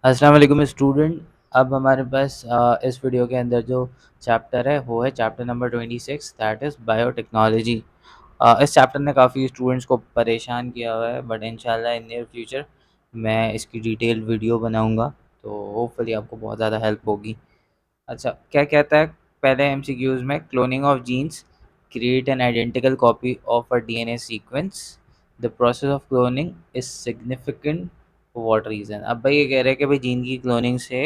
अस्सलाम वालेकुम स्टूडेंट। अब हमारे पास इस वीडियो के अंदर जो चैप्टर है वो है chapter number 26, that is biotechnology. इस चैप्टर ने काफ़ी स्टूडेंट्स को परेशान किया हुआ है, बट इंशाल्लाह इन नियर फ्यूचर मैं इसकी डिटेल वीडियो बनाऊंगा, तो होपफुली आपको बहुत ज़्यादा हेल्प होगी। अच्छा, क्या कहता है पहले एमसीक्यूज़ में? Cloning of genes create an identical copy of a DNA sequence. The process of cloning is significant for what reason. अब भाई ये कह रहे हैं कि भाई जीन की क्लोनिंग से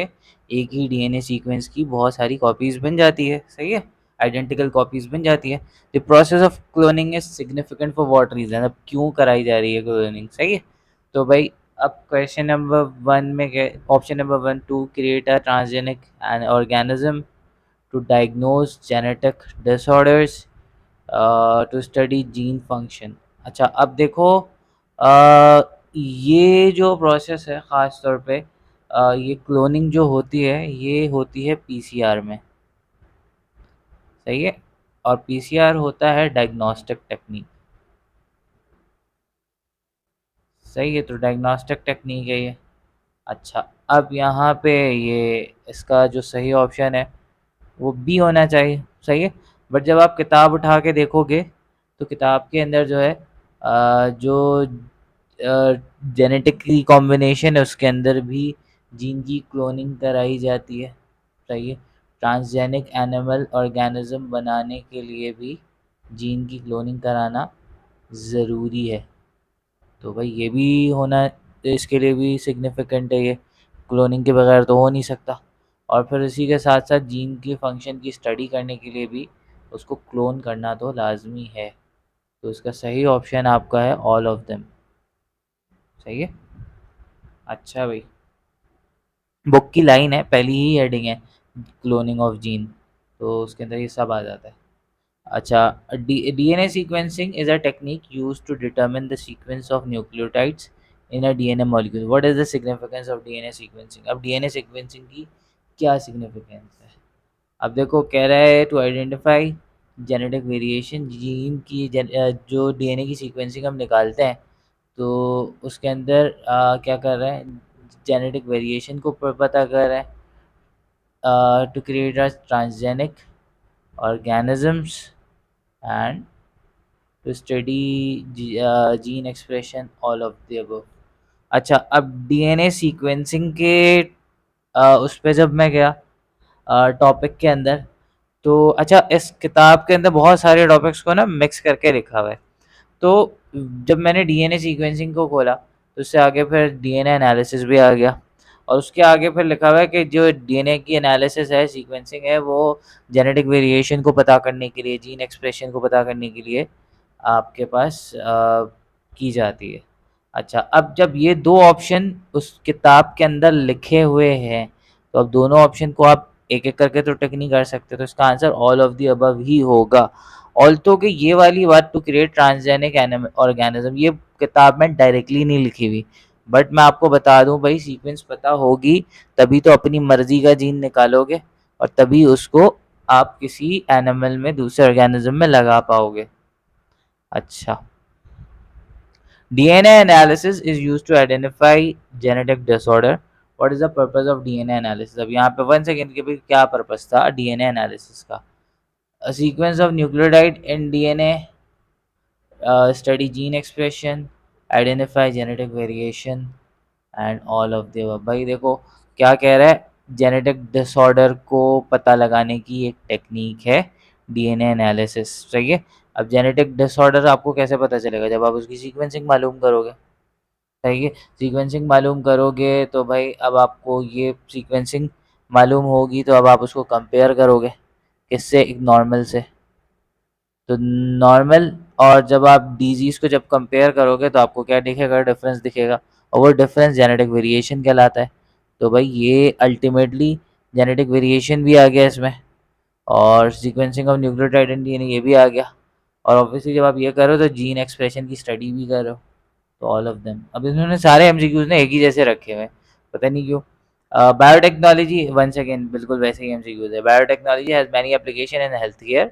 एक ही डीएनए सीक्वेंस की बहुत सारी कॉपीज़ बन जाती है, सही है, आइडेंटिकल कॉपीज़ बन जाती है। The process of cloning is significant for what reason, अब क्यों कराई जा रही है क्लोनिंग, सही है। तो भाई अब क्वेश्चन नंबर वन में क्या, option number one, to create a transgenic an organism, to diagnose genetic disorders, to study gene function। अच्छा, अब देखो ये जो प्रोसेस है ख़ास तौर पे ये क्लोनिंग जो होती है ये होती है पीसीआर में, सही है। और पीसीआर होता है डायग्नोस्टिक टेक्निक, सही है। तो डायग्नोस्टिक टेक्निक है ये। अच्छा, अब यहाँ पे ये इसका जो सही ऑप्शन है वो बी होना चाहिए, सही है। बट जब आप किताब उठा के देखोगे तो किताब के अंदर जो है जो जेनेटिक की कॉम्बिनेशन है उसके अंदर भी जीन की क्लोनिंग कराई जाती है, सही है। ट्रांसजेनिक एनिमल ऑर्गेनिज्म बनाने के लिए भी जीन की क्लोनिंग कराना ज़रूरी है। तो भाई ये भी होना, इसके लिए भी सिग्निफिकेंट है ये, क्लोनिंग के बगैर तो हो नहीं सकता। और फिर इसी के साथ साथ जीन के फंक्शन की स्टडी करने के लिए भी उसको क्लोन करना तो लाजमी है। तो इसका सही ऑप्शन आपका है ऑल ऑफ देम, सही है। अच्छा भाई, बुक की लाइन है, पहली ही हेडिंग है क्लोनिंग ऑफ जीन, तो उसके अंदर ये सब आ जाता है। अच्छा, DNA sequencing is a technique used to determine the sequence of nucleotides in a DNA molecule. What is the significance of DNA sequencing? अब डीएनए सीक्वेंसिंग की क्या सिग्निफिकेंस है? अब देखो कह रहा है to identify genetic variation, gene की जो डीएनए की सीक्वेंसिंग हम निकालते हैं तो उसके अंदर क्या कर रहे हैं, जेनेटिक वेरिएशन को पता कर रहे हैं to create a transgenic organisms and to study gene expression, all of the above। अच्छा, अब डीएनए सीक्वेंसिंग के उस पे जब मैं गया टॉपिक के अंदर, तो अच्छा इस किताब के अंदर बहुत सारे टॉपिक्स को ना मिक्स करके लिखा हुआ है। तो जब मैंने डीएनए सीक्वेंसिंग को खोला तो उससे आगे फिर डीएनए एनालिसिस भी आ गया, और उसके आगे फिर लिखा हुआ है कि जो डीएनए की एनालिसिस है, सीक्वेंसिंग है, वो जेनेटिक वेरिएशन को पता करने के लिए, जीन एक्सप्रेशन को पता करने के लिए आपके पास की जाती है। अच्छा, अब जब ये दो ऑप्शन उस किताब के अंदर लिखे हुए हैं तो अब दोनों ऑप्शन को आप एक एक करके तो टिक नहीं कर सकते, तो इसका answer all of the above ही होगा। ऑल्थो कि ये वाली बात टू क्रिएट ट्रांसजेनिक ऑर्गेनिज्म ये किताब में डायरेक्टली नहीं लिखी हुई, बट मैं आपको बता दूं भाई, सीक्वेंस पता होगी तभी तो अपनी मर्जी का जीन निकालोगे और तभी उसको आप किसी एनिमल में, दूसरे ऑर्गेनिज्म में लगा पाओगे। अच्छा, DNA analysis is used to identify genetic disorder. What is the purpose of DNA analysis? अब यहाँ पे 1 सेकेंड के भी क्या पर्पस था DNA analysis का? A sequence of nucleotide in DNA, study gene expression, identify genetic variation and all of the above. भाई देखो क्या कह रहा है, जेनेटिक डिसऑर्डर को पता लगाने की एक टेक्निक है डीएनए एनालिसिस, सही है। अब जेनेटिक डिसऑर्डर आपको कैसे पता चलेगा? जब आप उसकी सीक्वेंसिंग मालूम करोगे, सही है। सीक्वेंसिंग मालूम करोगे तो भाई अब आपको ये सीक्वेंसिंग मालूम होगी तो अब आप उसको कंपेयर करोगे किससे? एक नॉर्मल से। तो नॉर्मल और जब आप डिजीज़ को जब कंपेयर करोगे तो आपको क्या दिखेगा? डिफरेंस दिखेगा, और वो डिफरेंस जेनेटिक वेरिएशन कहलाता है। तो भाई ये अल्टीमेटली जेनेटिक वेरिएशन भी आ गया इसमें, और sequencing of nucleotide and DNA ये भी आ गया, और ऑब्वियसली जब आप ये करो तो जीन एक्सप्रेशन की स्टडी भी कर रहे हो, तो ऑल ऑफ देम। अब इन्होंने सारे एमसीक्यूज ने एक ही जैसे रखे हुए हैं, पता नहीं क्यों। बायोटेक्नोलॉजी, 1 सेकेंड, बिल्कुल वैसे ही एमसीक्यूज है। Biotechnology has many application in health care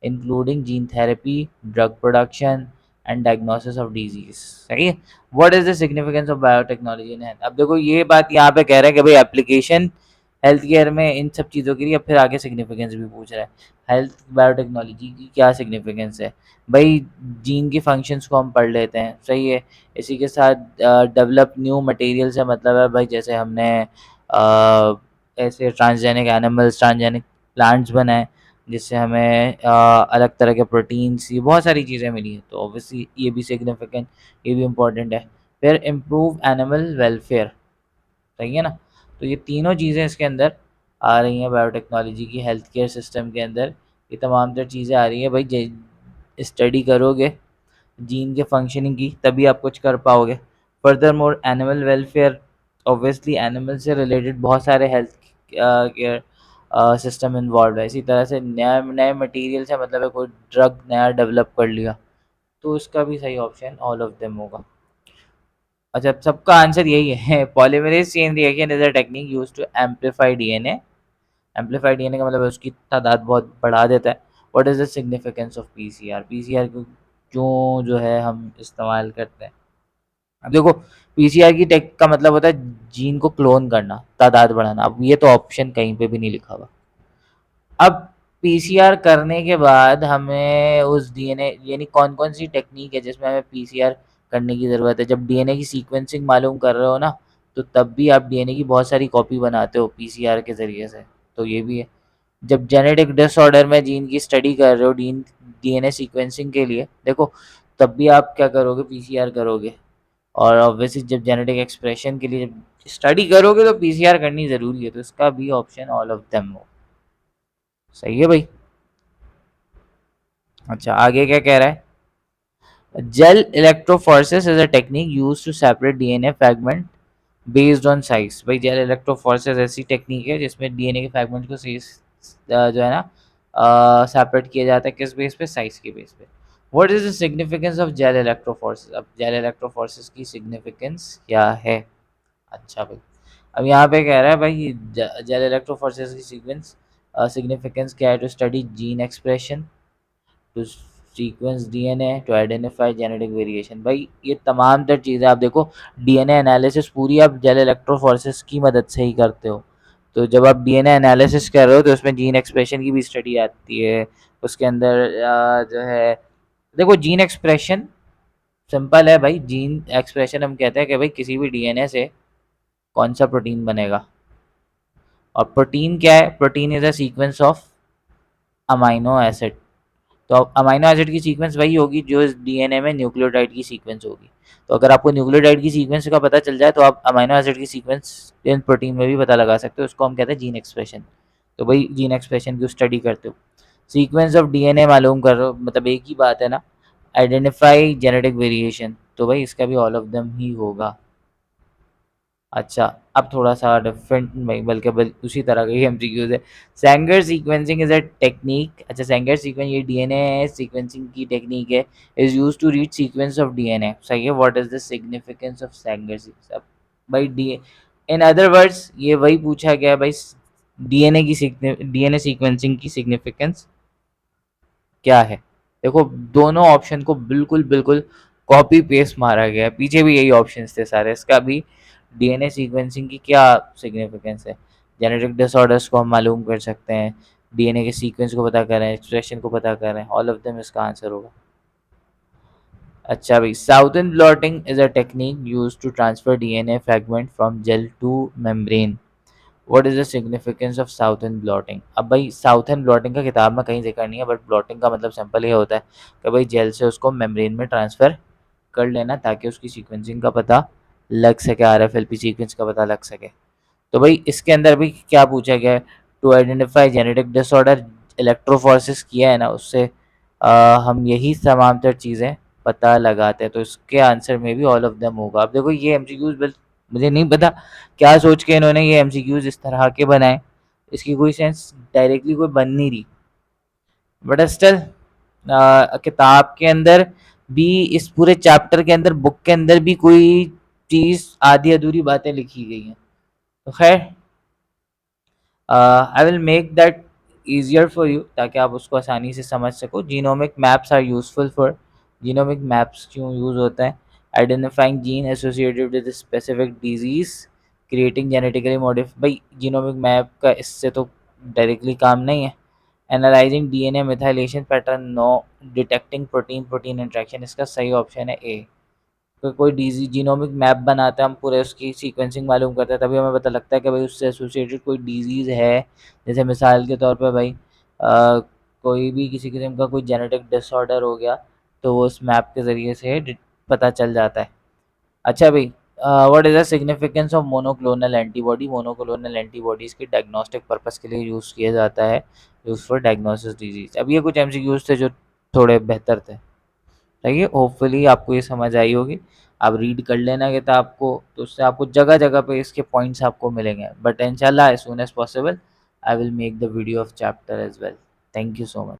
including gene therapy, drug production, and diagnosis of disease. सही है। What is the significance of biotechnology in health? अब देखो ये बात यहाँ पे कह रहे हैं कि भाई एप्लीकेशन हेल्थ केयर में इन सब चीज़ों के लिए, अब फिर आगे सिग्निफिकेंस भी पूछ रहा है। हेल्थ बायोटेक्नोलॉजी की क्या सिग्निफिकेंस है? भाई जीन की फंक्शंस को हम पढ़ लेते हैं, सही है। इसी के साथ डेवलप न्यू मटेरियल से मतलब है भाई, जैसे हमने ऐसे ट्रांसजेनिक एनिमल्स, ट्रांसजेनिक प्लांट्स बनाए जिससे हमें अलग तरह के प्रोटीन्स, ये बहुत सारी चीज़ें मिली हैं, तो ऑब्वियसली ये भी सिग्निफिकेंट, ये भी इम्पोर्टेंट है। फिर इम्प्रूव एनिमल वेलफेयर, सही है ना। तो ये तीनों चीज़ें इसके अंदर आ रही हैं बायोटेक्नोलॉजी की हेल्थ केयर सिस्टम के अंदर। ये तमाम तर चीज़ें आ रही हैं भाई, स्टडी करोगे जीन के फंक्शनिंग की तभी आप कुछ कर पाओगे। Further more animal welfare, obviously animal से रिलेटेड बहुत सारे हेल्थ केयर सिस्टम इन्वॉल्व है। इसी तरह से नया नए मटेरियल से मतलब है कोई ड्रग नया डेवलप कर लिया, तो इसका भी सही ऑप्शन ऑल ऑफ देम होगा। अच्छा, सबका आंसर यही है। Polymerase chain reaction is a technique used to amplify DNA. Amplified DNA का मतलब है उसकी तादाद बहुत बढ़ा देता है। What is the significance of PCR? PCR को क्यों जो है हम इस्तेमाल करते हैं? अब देखो, पीसीआर की टेक का मतलब होता है जीन को क्लोन करना, तादाद बढ़ाना। अब ये तो ऑप्शन कहीं पे भी नहीं लिखा हुआ। अब पीसीआर करने के बाद हमें उस डीएनए, यानी कौन कौन सी टेक्निक है जिसमें हमें पीसीआर करने की ज़रूरत है? जब डीएनए की सीक्वेंसिंग मालूम कर रहे हो ना, तो तब भी आप डीएनए की बहुत सारी कॉपी बनाते हो पीसीआर के ज़रिए से, तो ये भी है। जब जेनेटिक डिसऑर्डर में जीन की स्टडी कर रहे हो, डीएनए सीक्वेंसिंग के लिए देखो, तब भी आप क्या करोगे? पीसीआर करोगे। और ऑब्वियसली जब जेनेटिक एक्सप्रेशन के लिए स्टडी करोगे तो पीसीआर करनी ज़रूरी है, तो इसका भी ऑप्शन ऑल ऑफ देम हो। सही है भाई। अच्छा, आगे क्या कह रहा है? Gel electrophoresis is a technique use to separate DNA fragment based on size. भाई जेल इलेक्ट्रोफोरेसिस ऐसी टेक्निक है जिसमें डीएनए के फ्रैगमेंट को जो है ना सेपरेट किया जाता है, किस बेस पे? साइज के बेस पे। What is the significance of gel electrophoresis? अब जेल इलेक्ट्रोफोरेसिस की सिग्निफिकेंस क्या है? अच्छा भाई, अब यहाँ पे कह रहा है भाई जेल इलेक्ट्रोफोरेसिस की सिग्निफिकेंस क्या है? To study gene expression, to sequence DNA, to identify genetic variation. भाई ये तमाम तर चीज़ें आप देखो, डीएनए एनालिसिस पूरी आप जेल इलेक्ट्रोफोरेसिस की मदद से ही करते हो। तो जब आप डीएनए एनालिसिस कर रहे हो तो उसमें जीन एक्सप्रेशन की भी स्टडी आती है। उसके अंदर जो है, देखो जीन एक्सप्रेशन सिंपल है भाई। जीन एक्सप्रेशन हम कहते हैं कि भाई किसी भी डीएनए से कौन सा प्रोटीन बनेगा। और प्रोटीन क्या है? Protein is a sequence of amino acid. तो अब अमाइनो एसिड की सीक्वेंस वही होगी जो इस डीएनए में न्यूक्लियोटाइड की सीक्वेंस होगी। तो अगर आपको न्यूक्लियोटाइड की सीक्वेंस का पता चल जाए तो आप अमाइनो एसिड की सीक्वेंस इन प्रोटीन में भी पता लगा सकते हो। उसको हम कहते हैं जीन एक्सप्रेशन। तो भाई जीन एक्सप्रेशन की स्टडी करते हो, सीक्वेंस ऑफ डीएनए मालूम कर रहे हो, मतलब एक ही बात है ना। आइडेंटिफाई जेनेटिक वेरिएशन, तो भाई इसका भी ऑल ऑफ देम ही होगा। अच्छा, अब थोड़ा सा डिफरेंट, उसी तरह का ही एमसीक्यूज है। Sanger sequencing is a technique. अच्छा, सैंगर सीक्वेंस ये डीएनए सीक्वेंसिंग की टेक्निक है, is used to read sequence of DNA. सही है। What is the significance of Sanger sequence? भाई डी, इन अदर वर्ड्स ये वही पूछा गया है भाई, डीएनए सीक्वेंसिंग की सिग्निफिकेंस क्या है? देखो, दोनों ऑप्शन को बिल्कुल बिल्कुल कॉपी पेस्ट मारा गया है, पीछे भी यही ऑप्शंस थे सारे। इसका भी डीएनए सीक्वेंसिंग की क्या सिग्निफिकेंस है? जेनेटिक डिसऑर्डर्स को हम मालूम कर सकते हैं, डीएनए के सीक्वेंस को पता कर रहे हैं, एक्सप्रेशन को पता कर रहे हैं, ऑल ऑफ देम इसका आंसर होगा। अच्छा भाई, Southern blotting is a technique use to transfer DNA fragment from gel to membrane. What is the significance of Southern blotting? अब भाई साउथर्न ब्लॉटिंग का किताब में कहीं जिक्र नहीं है, बट ब्लॉटिंग का मतलब सिंपल ये होता है कि भाई जेल से उसको मेम्ब्रेन में ट्रांसफ़र कर लेना ताकि उसकी सीक्वेंसिंग का पता लग सके, आरएफएलपी सीक्वेंस का पता लग सके। तो भाई इसके अंदर भी क्या पूछा गया है? To identify genetic disorder, electrophoresis किया है ना, उससे हम यही तमाम तर चीज़ें पता लगाते हैं, तो इसके आंसर में भी ऑल ऑफ देम होगा। अब देखो ये एमसीक्यूज बिल, मुझे नहीं पता क्या सोच के इन्होंने ये एमसीक्यूज इस तरह के बनाए, इसकी कोई सेंस डायरेक्टली कोई बन नहीं रही, बट स्टिल किताब के अंदर भी, इस पूरे चैप्टर के अंदर, बुक के अंदर भी कोई चीज़ आधी अधूरी बातें लिखी गई हैं। तो खैर, I will make that easier for you ताकि आप उसको आसानी से समझ सको। Genomic maps are useful for genomic maps क्यों यूज़ होता है? Identifying gene associated with specific disease, creating genetically modify genomic map का इससे तो डायरेक्टली काम नहीं है। Analysing DNA methylation pattern, no. Detecting protein protein interaction, इसका सही ऑप्शन है ए। कोई डिजीज जीनोमिक मैप बनाते हैं, हम पूरे उसकी सीक्वेंसिंग मालूम करते हैं, तभी हमें पता लगता है कि भाई उससे एसोसिएटेड कोई डिजीज़ है। जैसे मिसाल के तौर पे भाई कोई भी किसी किस्म का कोई जेनेटिक डिसऑर्डर हो गया तो वो उस मैप के ज़रिए से पता चल जाता है। अच्छा भाई, what is the significance of monoclonal antibody? Monoclonal antibodies के डायग्नोस्टिक पर्पस के लिए यूज़ किया जाता है, यूज़ फॉर डायग्नोसिस डिजीज़। अब ये कुछ एमसीक्यूज़ थे जो थोड़े बेहतर थे। ठीक है, होपफुली आपको ये समझ आई होगी। आप रीड कर लेना किताब को, तो उससे आपको जगह जगह पे इसके पॉइंट्स आपको मिलेंगे। बट इंशाल्लाह as soon as possible I will make the video of chapter as well. Thank you so much.